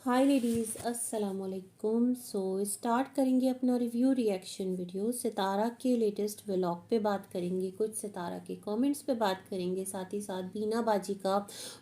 हाय ladies, अस्सलाम वालेकुम। Start करेंगे अपना रिव्यू रिएक्शन वीडियो। सितारा के लेटेस्ट व्लॉग पे बात करेंगे, कुछ सितारा के कमेंट्स पे बात करेंगे, साथ ही साथ बीना बाजी का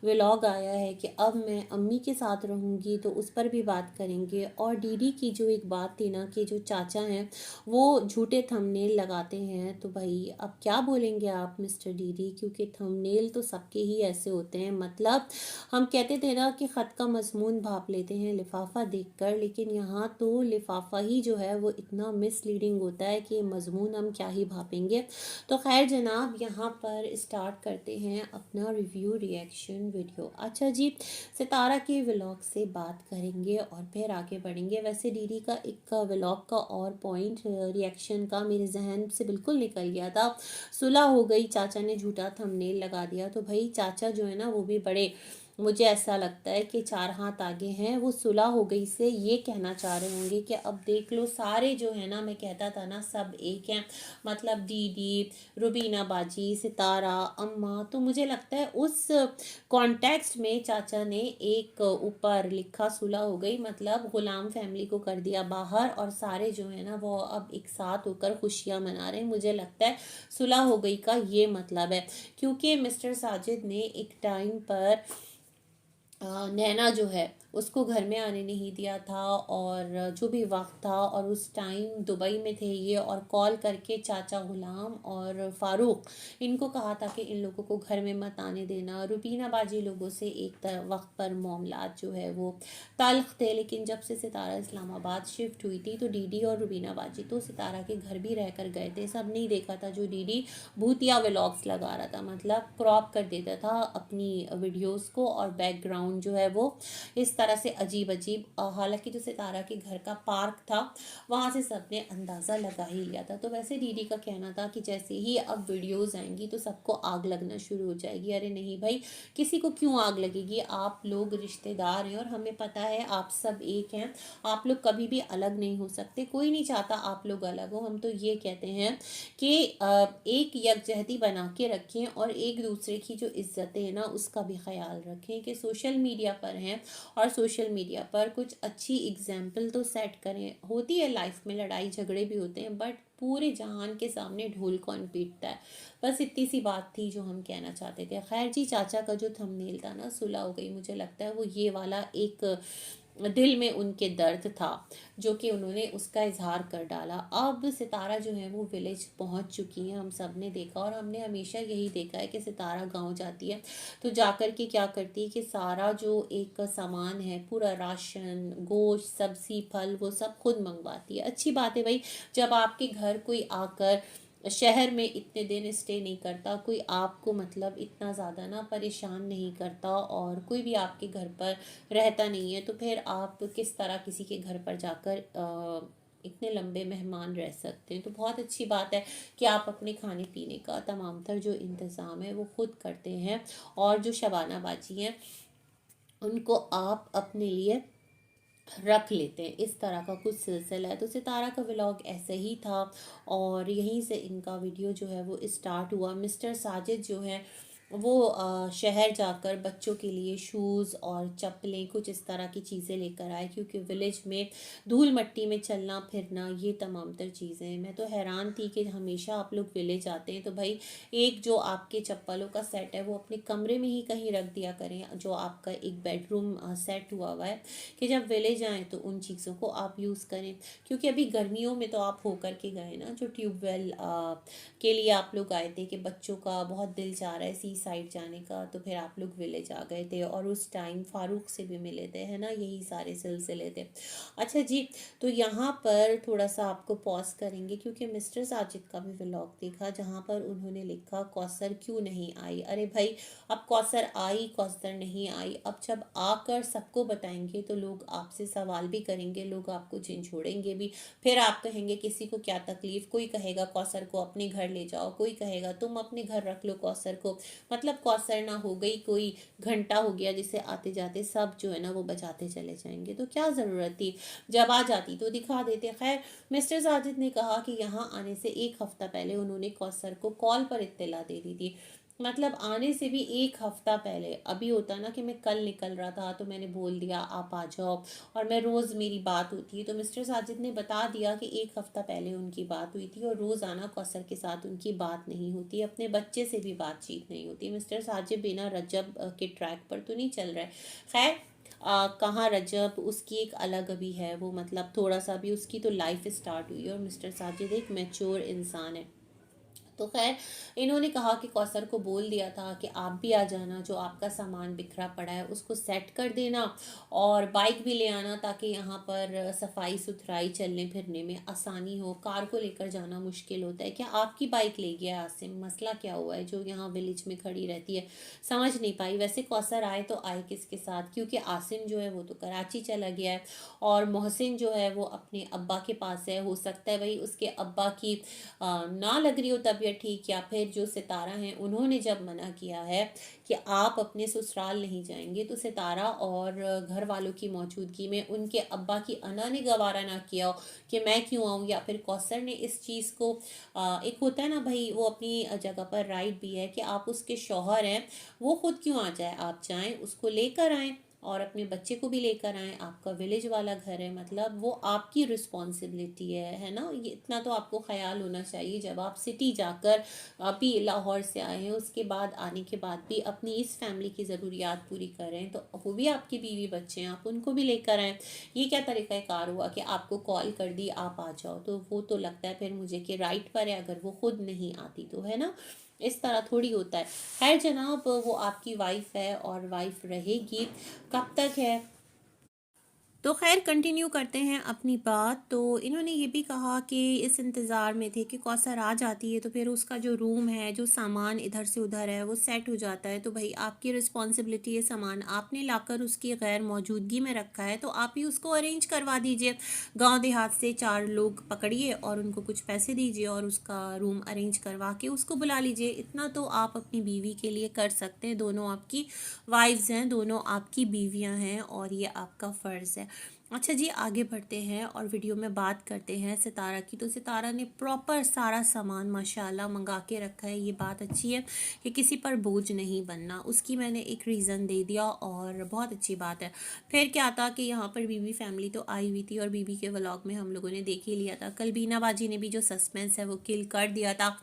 व्लॉग आया है कि अब मैं अम्मी के साथ रहूँगी तो उस पर भी बात करेंगे। और डीडी की जो एक बात थी ना कि जो चाचा हैं वो झूठे थंबनेल लगाते हैं, तो भाई अब क्या बोलेंगे आप मिस्टर डीडी, क्योंकि थंबनेल तो सबके ही ऐसे होते हैं। मतलब हम कहते थे ना कि ख़त का मजमून भाप लेते हैं लिफाफा देखकर, लेकिन यहाँ तो लिफाफा ही जो है वो इतना मिसलीडिंग होता है कि मजमून हम क्या ही भापेंगे। तो खैर जनाब, यहाँ पर स्टार्ट करते हैं अपना रिव्यू रिएक्शन वीडियो। अच्छा जी, सितारा के व्लॉग से बात करेंगे और फिर आगे बढ़ेंगे। वैसे डीडी का एक व्लॉग का और पॉइंट रिएक्शन का मेरे जहन से बिल्कुल निकल गया था। सुलह हो गई, चाचा ने झूठा थंबनेल लगा दिया। तो भाई चाचा जो है ना वो भी बड़े, मुझे ऐसा लगता है कि चार हाथ आगे हैं। वो सुलह हो गई से ये कहना चाह रहे होंगे कि अब देख लो सारे जो है ना, मैं कहता था ना सब एक हैं। मतलब दीदी, रुबीना बाजी, सितारा, अम्मा। तो मुझे लगता है उस कॉन्टेक्स्ट में चाचा ने एक ऊपर लिखा सुलह हो गई, मतलब गुलाम फैमिली को कर दिया बाहर और सारे जो है ना वो अब एक साथ होकर खुशियां मना रहे हैं। मुझे लगता है सुलह हो गई का ये मतलब है, क्योंकि मिस्टर साजिद ने एक टाइम पर नैना जो है उसको घर में आने नहीं दिया था, और जो भी वक्त था, और उस टाइम दुबई में थे ये, और कॉल करके चाचा गुलाम और फारूक इनको कहा था कि इन लोगों को घर में मत आने देना। रुबीना बाजी लोगों से एक वक्त पर मामलात जो है वो तल्ख थे, लेकिन जब से सितारा इस्लामाबाद शिफ्ट हुई थी तो डीडी और रुबीना बाजी तो सितारा के घर भी रह कर गए थे। सब नहीं देखा था जो डीडी भूतिया व्लॉग्स लगा रहा था, मतलब क्रॉप कर देता था अपनी वीडियोस को, और बैकग्राउंड जो है वो इस तरह से अजीब अजीब। हालांकि जो सितारा के घर का पार्क था वहाँ से सबने अंदाज़ा लगा ही लिया था। तो वैसे डीडी का कहना था कि जैसे ही अब वीडियोस आएंगी तो सबको आग लगना शुरू हो जाएगी। अरे नहीं भाई, किसी को क्यों आग लगेगी, आप लोग रिश्तेदार हैं और हमें पता है आप सब एक हैं। आप लोग कभी भी अलग नहीं हो सकते, कोई नहीं चाहता आप लोग अलग हो। हम तो ये कहते हैं कि एक यकजहती बना के रखें और एक दूसरे की जो इज्जतें हैं ना उसका भी ख्याल रखें। कि सोशल मीडिया पर हैं और सोशल मीडिया पर कुछ अच्छी एग्जाम्पल तो सेट करें। होती है लाइफ में लड़ाई झगड़े भी होते हैं, बट पूरे जहान के सामने ढोल कौन पीटता है। बस इतनी सी बात थी जो हम कहना चाहते थे। खैर जी, चाचा का जो थंबनेल था ना सुलह हो गई, मुझे लगता है वो ये वाला एक दिल में उनके दर्द था जो कि उन्होंने उसका इजहार कर डाला। अब सितारा जो है वो विलेज पहुंच चुकी है, हम सब ने देखा, और हमने हमेशा यही देखा है कि सितारा गांव जाती है तो जाकर के क्या करती है कि सारा जो एक सामान है, पूरा राशन, गोश्त, सब्जी, फल, वो सब खुद मंगवाती है। अच्छी बात है भाई, जब आपके घर कोई आकर शहर में इतने दिन स्टे नहीं करता, कोई आपको मतलब इतना ज़्यादा ना परेशान नहीं करता, और कोई भी आपके घर पर रहता नहीं है, तो फिर आप किस तरह किसी के घर पर जाकर इतने लंबे मेहमान रह सकते हैं। तो बहुत अच्छी बात है कि आप अपने खाने पीने का तमाम तर जो इंतज़ाम है वो खुद करते हैं, और जो शबाना बाजी हैं उनको आप अपने लिए रख लेते हैं। इस तरह का कुछ सिलसिला है। तो सितारा का व्लॉग ऐसे ही था, और यहीं से इनका वीडियो जो है वो स्टार्ट हुआ। मिस्टर साजिद जो है वो शहर जाकर बच्चों के लिए शूज़ और चप्पलें कुछ इस तरह की चीज़ें लेकर आए, क्योंकि विलेज में धूल मट्टी में चलना फिरना ये तमाम तर चीज़ें हैं। मैं तो हैरान थी कि हमेशा आप लोग विलेज आते हैं तो भाई एक जो आपके चप्पलों का सेट है वो अपने कमरे में ही कहीं रख दिया करें, जो आपका एक बेडरूम सेट हुआ है, कि जब विलेज आएँ तो उन चीज़ों को आप यूज़ करें। क्योंकि अभी गर्मियों में तो आप होकर के गए ना, जो ट्यूबवेल के लिए आप लोग आए थे कि बच्चों का बहुत दिल चाह रहा है सी साइड जाने का, तो फिर आप लोग विलेज आ गए थे, और उस टाइम फारूक से भी मिले थे, है ना, यही सारे सिलसिले थे। अच्छा जी, तो यहाँ पर थोड़ा सा आपको पॉज करेंगे क्योंकि मिस्टर साजिद का भी व्लॉग देखा जहाँ पर उन्होंने लिखा कौसर क्यों नहीं आई। अरे भाई, अब कौसर आई, कौसर नहीं आई, अब जब आकर सबको बताएंगे तो लोग आपसे सवाल भी करेंगे, लोग आपको झिंझोड़ेंगे भी। फिर आप कहेंगे किसी को क्या तकलीफ, कोई कहेगा कौसर को अपने घर ले जाओ, कोई कहेगा तुम अपने घर रख लो कौसर को। मतलब कौसर ना हो गई कोई घंटा हो गया जिसे आते जाते सब जो है ना वो बजाते चले जाएंगे। तो क्या ज़रूरत थी, जब आ जाती तो दिखा देते। खैर, मिस्टर साजिद ने कहा कि यहाँ आने से एक हफ्ता पहले उन्होंने कौसर को कॉल पर इत्तला दे दी थी। मतलब आने से भी एक हफ्ता पहले। अभी होता ना कि मैं कल निकल रहा था तो मैंने बोल दिया आप आ जाओ, और मैं रोज़ मेरी बात होती है, तो मिस्टर साजिद ने बता दिया कि एक हफ्ता पहले उनकी बात हुई थी, और रोज़ाना कौसर के साथ उनकी बात नहीं होती, अपने बच्चे से भी बातचीत नहीं होती। मिस्टर साजिद बिना रजब के ट्रैक पर तो नहीं चल रहा है। खैर, कहाँ रजब, उसकी एक अलग अभी है वो, मतलब थोड़ा सा भी उसकी तो लाइफ स्टार्ट हुई है, और मिस्टर साजिद एक मैच्योर इंसान है। तो खैर, इन्होंने कहा कि कौसर को बोल दिया था कि आप भी आ जाना, जो आपका सामान बिखरा पड़ा है उसको सेट कर देना, और बाइक भी ले आना ताकि यहाँ पर सफाई सुथराई चलने फिरने में आसानी हो। कार को लेकर जाना मुश्किल होता है। क्या आपकी बाइक ले गया आसिम? मसला क्या हुआ है जो यहाँ विलेज में खड़ी रहती है? समझ नहीं पाई। वैसे कौसर आए तो आए किसके साथ, क्योंकि आसिम जो है वो तो कराची चला गया है, और मोहसिन जो है वो अपने अब्बा के पास है। हो सकता है भाई उसके अब्बा की ना लग रही हो तबीयत ठीक, या फिर जो सितारा हैं उन्होंने जब मना किया है कि आप अपने ससुराल नहीं जाएंगे, तो सितारा और घर वालों की मौजूदगी में उनके अब्बा की अना ने गवारा ना किया हो कि मैं क्यों आऊँ, या फिर कौसर ने इस चीज़ को एक होता है ना भाई, वो अपनी जगह पर राइट भी है कि आप उसके शौहर हैं, वो खुद क्यों आ जाए, आप जाएं उसको लेकर आएं, और अपने बच्चे को भी लेकर आएँ। आपका विलेज वाला घर है, मतलब वो आपकी रिस्पॉन्सिबिलिटी है ना। ये इतना तो आपको ख्याल होना चाहिए। जब आप सिटी जाकर अभी लाहौर से आए हैं, उसके बाद आने के बाद भी अपनी इस फैमिली की ज़रूरियात पूरी करें, तो वो भी आपकी बीवी बच्चे हैं, आप उनको भी लेकर आएँ। ये क्या तरीक़ाकार हुआ कि आपको कॉल कर दी आप आ जाओ? तो वो तो लगता है फिर मुझे कि राइट पर है, अगर वो खुद नहीं आती तो, है ना। इस तरह थोड़ी होता है। खैर जनाब, वो आपकी वाइफ है और वाइफ रहेगी। कब तक है? तो खैर कंटिन्यू करते हैं अपनी बात। तो इन्होंने ये भी कहा कि इस इंतज़ार में थे कि कौसर आ जाती है तो फिर उसका जो रूम है, जो सामान इधर से उधर है वो सेट हो जाता है, तो भाई आपकी रिस्पॉन्सिबिलिटी है, सामान आपने लाकर उसकी गैर मौजूदगी में रखा है तो आप ही उसको अरेंज करवा दीजिए। गांव देहात से 4 लोग पकड़िए और उनको कुछ पैसे दीजिए और उसका रूम अरेंज करवा के उसको बुला लीजिए। इतना तो आप अपनी बीवी के लिए कर सकते हैं। दोनों आपकी वाइफ्स हैं, दोनों आपकी बीवियां हैं, और ये आपका फ़र्ज़ है। अच्छा जी, आगे बढ़ते हैं और वीडियो में बात करते हैं सितारा की। तो सितारा ने प्रॉपर सारा सामान माशाल्लाह मंगा के रखा है। ये बात अच्छी है कि किसी पर बोझ नहीं बनना, उसकी मैंने एक रीज़न दे दिया और बहुत अच्छी बात है। फिर क्या था कि यहाँ पर बीवी फैमिली तो आई हुई थी, और बीवी के व्लॉग में हम लोगों ने देख ही लिया था। कल बीना बाजी ने भी जो सस्पेंस है वो किल कर दिया था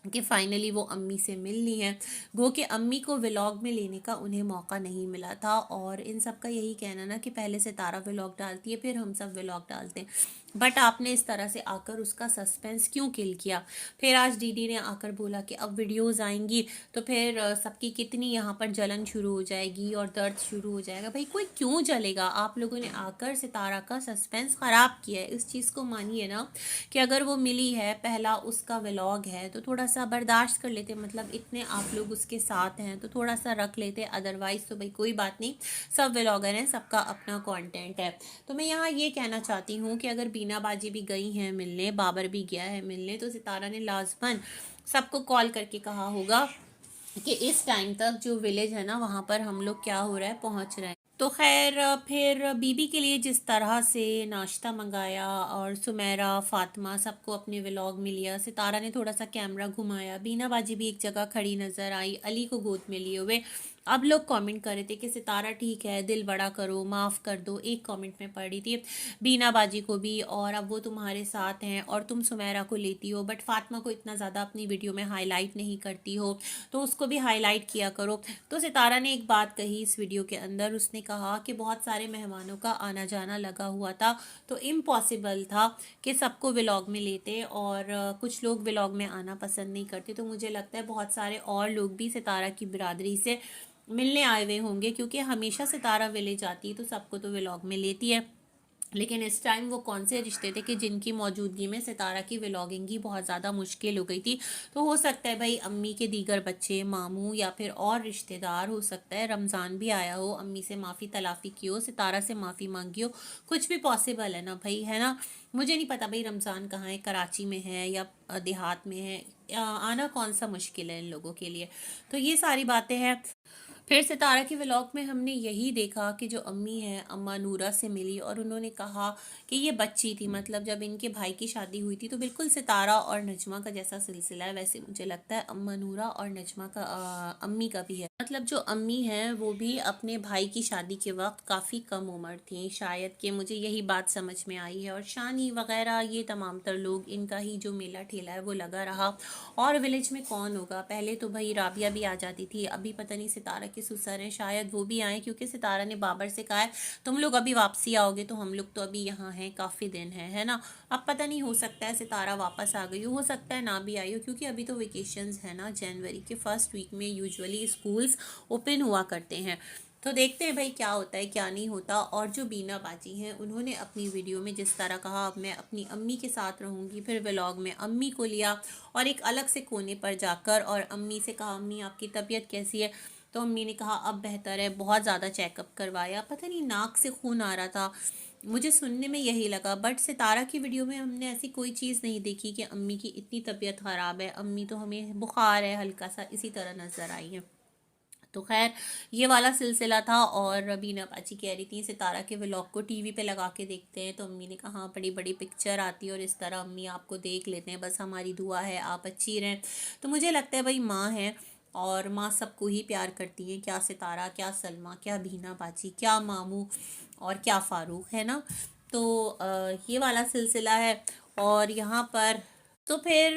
कि फाइनली वो अम्मी से मिल ली हैं। गो कि अम्मी को व्लॉग में लेने का उन्हें मौका नहीं मिला था, और इन सब का यही कहना ना कि पहले सितारा व्लॉग डालती है फिर हम सब व्लॉग डालते हैं, बट आपने इस तरह से आकर उसका सस्पेंस क्यों किल किया? फिर आज दीदी ने आकर बोला कि अब वीडियोस आएंगी तो फिर सबकी कितनी यहाँ पर जलन शुरू हो जाएगी और दर्द शुरू हो जाएगा। भाई कोई क्यों जलेगा? आप लोगों ने आकर सितारा का सस्पेंस ख़राब किया है। इस चीज़ को मानिए ना कि अगर वो मिली है, पहला उसका व्लॉग है, तो थोड़ा सा बर्दाश्त कर लेते, मतलब इतने आप लोग उसके साथ हैं तो थोड़ा सा रख लेते, अदरवाइज़ तो भाई कोई बात नहीं, सब व्लॉगर हैं, सबका अपना कंटेंट है। तो मैं यहाँ ये कहना चाहती हूँ कि अगर बीना बाजी भी गई हैं मिलने, बाबर भी गया है मिलने, तो सितारा ने लाजमन सबको कॉल करके कहा होगा कि इस टाइम तक जो विलेज है ना वहाँ पर हम लोग क्या हो रहा है, पहुँच रहे हैं। तो खैर फिर बीबी के लिए जिस तरह से नाश्ता मंगाया, और सुमेरा फातिमा सबको अपने व्लॉग में लिया, सितारा ने थोड़ा सा कैमरा घुमाया, बीना बाजी भी एक जगह खड़ी नज़र आई अली को गोद में लिए हुए। अब लोग कमेंट कर रहे थे कि सितारा ठीक है, दिल बड़ा करो, माफ़ कर दो। एक कमेंट में पढ़ी थी बीना बाजी को भी, और अब वो तुम्हारे साथ हैं और तुम सुमेरा को लेती हो, बट फातिमा को इतना ज़्यादा अपनी वीडियो में हाईलाइट नहीं करती हो, तो उसको भी हाईलाइट किया करो। तो सितारा ने एक बात कही इस वीडियो के अंदर, उसने कहा कि बहुत सारे मेहमानों का आना जाना लगा हुआ था, तो इम्पॉसिबल था कि सबको व्लॉग में लेते, और कुछ लोग व्लॉग में आना पसंद नहीं करते, तो मुझे लगता है बहुत सारे और लोग भी सितारा की बिरादरी से मिलने आए हुए होंगे, क्योंकि हमेशा सितारा विलेज आती है तो सबको तो व्लॉग में लेती है, लेकिन इस टाइम वो कौन से रिश्ते थे कि जिनकी मौजूदगी में सितारा की व्लॉगिंग ही बहुत ज़्यादा मुश्किल हो गई थी। तो हो सकता है भाई अम्मी के दीगर बच्चे, मामू या फिर और रिश्तेदार, हो सकता है रमज़ान भी आया हो, अम्मी से माफ़ी तलाफ़ी की हो, सितारा से माफ़ी मांगी हो, कुछ भी पॉसिबल है ना भाई, है ना। मुझे नहीं पता भाई रमज़ान कहाँ है, कराची में है या देहात में है, आना कौन सा मुश्किल है इन लोगों के लिए। तो ये सारी बातें हैं। फिर सितारा के व्लॉग में हमने यही देखा कि जो अम्मी हैं अम्मा नूरा से मिली और उन्होंने कहा कि ये बच्ची थी, मतलब जब इनके भाई की शादी हुई थी तो बिल्कुल सितारा और नजमा का जैसा सिलसिला है वैसे मुझे लगता है अम्मा नूरा और नजमा का अम्मी का भी है। मतलब जो अम्मी हैं वो भी अपने भाई की शादी के वक्त काफ़ी कम उम्र थी शायद, कि मुझे यही बात समझ में आई है। और शानी वगैरह ये तमाम तर लोग, इनका ही जो मेला ठेला है वो लगा रहा। और विलेज में कौन होगा, पहले तो भाई राबिया भी आ जाती थी, अभी पता नहीं सितारा के ससुर हैं शायद वो भी आए, क्योंकि सितारा ने बाबर से कहा है तुम लोग अभी वापसी आओगे तो हम लोग तो अभी यहाँ हैं, काफ़ी दिन है ना। अब पता नहीं, हो सकता है सितारा वापस आ गई हो सकता है ना भी आई हो, क्योंकि अभी तो वेकेशंस है ना, जनवरी के फर्स्ट वीक में यूजुअली स्कूल्स ओपन हुआ करते हैं। तो देखते हैं भाई क्या होता है क्या नहीं होता। और जो बीना बाजी हैं उन्होंने अपनी वीडियो में जिस तरह कहा अब मैं अपनी अम्मी के साथ रहूँगी, फिर व्लॉग में अम्मी को लिया और एक अलग से कोने पर जाकर और अम्मी से कहा अम्मी आपकी तबीयत कैसी है, तो अम्मी ने कहा अब बेहतर है, बहुत ज़्यादा चेकअप करवाया, पता नहीं नाक से खून आ रहा था, मुझे सुनने में यही लगा। बट सितारा की वीडियो में हमने ऐसी कोई चीज़ नहीं देखी कि अम्मी की इतनी तबीयत ख़राब है, अम्मी तो हमें बुखार है हल्का सा इसी तरह नज़र आई है। तो खैर ये वाला सिलसिला था। और बीना बाजी कह रही थी सितारा के व्लॉग को टीवी पे लगा के देखते हैं, तो अम्मी ने कहा हाँ बड़ी बड़ी पिक्चर आती है और इस तरह अम्मी आपको देख लेते हैं, बस हमारी दुआ है आप अच्छी रहें। तो मुझे लगता है भाई माँ है और माँ सबको ही प्यार करती है, क्या सितारा क्या सलमा क्या बीना बाजी क्या मामू और क्या फ़ारूक, है ना। तो ये वाला सिलसिला है। और यहाँ पर तो फिर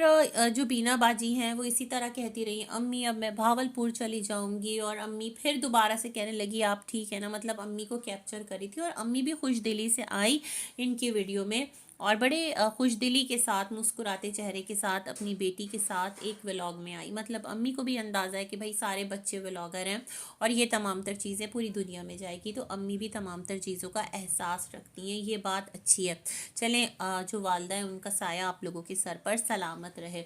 जो बीना बाजी हैं वो इसी तरह कहती रही अम्मी अब मैं भावलपुर चली जाऊंगी, और अम्मी फिर दोबारा से कहने लगी आप ठीक है ना, मतलब अम्मी को कैप्चर करी थी। और अम्मी भी खुश दिली से आई इनकी वीडियो में और बड़े खुश दिली के साथ मुस्कुराते चेहरे के साथ अपनी बेटी के साथ एक व्लॉग में आई। मतलब अम्मी को भी अंदाज़ा है कि भाई सारे बच्चे व्लॉगर हैं और ये तमाम तर चीज़ें पूरी दुनिया में जाएगी, तो अम्मी भी तमाम तर चीज़ों का एहसास रखती हैं, ये बात अच्छी है। चलें जो वालदा है उनका साया आप लोगों के सर पर सलामत रहे।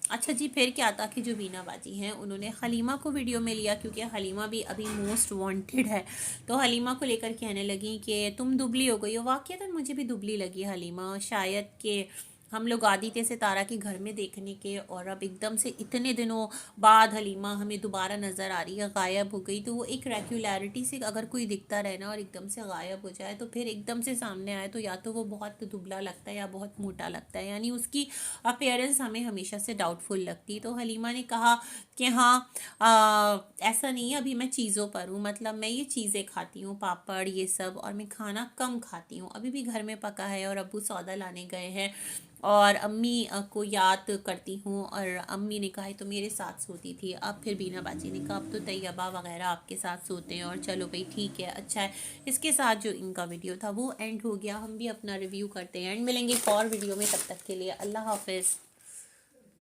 अच्छा जी, फिर क्या था कि जो बीना बाजी हैं उन्होंने हलीमा को वीडियो में लिया, क्योंकि हलीमा भी अभी मोस्ट वांटेड है। तो हलीमा को लेकर कहने लगी कि तुम दुबली हो गई हो, वाकई मुझे भी दुबली लगी हलीमा, शायद कि हम लोग आदी थे सितारा के घर में देखने के, और अब एकदम से इतने दिनों बाद हलीमा हमें दोबारा नज़र आ रही है, गायब हो गई। तो वो एक रेगुलरिटी से अगर कोई दिखता रहे ना और एकदम से गायब हो जाए तो फिर एकदम से सामने आए तो या तो वो बहुत दुबला लगता है या बहुत मोटा लगता है, यानी उसकी अपीयरेंस हमें हमेशा से डाउटफुल लगती। तो हलीमा ने कहा कि हाँ ऐसा नहीं है, अभी मैं चीज़ों पर हूँ, मतलब मैं ये चीज़ें खाती हूँ पापड़ ये सब, और मैं खाना कम खाती हूँ, अभी भी घर में पका है और अब्बू सौदा लाने गए हैं और अम्मी को याद करती हूँ। और अम्मी ने कहा तो मेरे साथ सोती थी, अब फिर बीना बाजी ने कहा अब तो तैयबा वगैरह आपके साथ सोते हैं, और चलो भाई ठीक है अच्छा है। इसके साथ जो इनका वीडियो था वो एंड हो गया, हम भी अपना रिव्यू करते हैं, एंड मिलेंगे एक और वीडियो में, तब तक के लिए अल्लाह हाफिज़।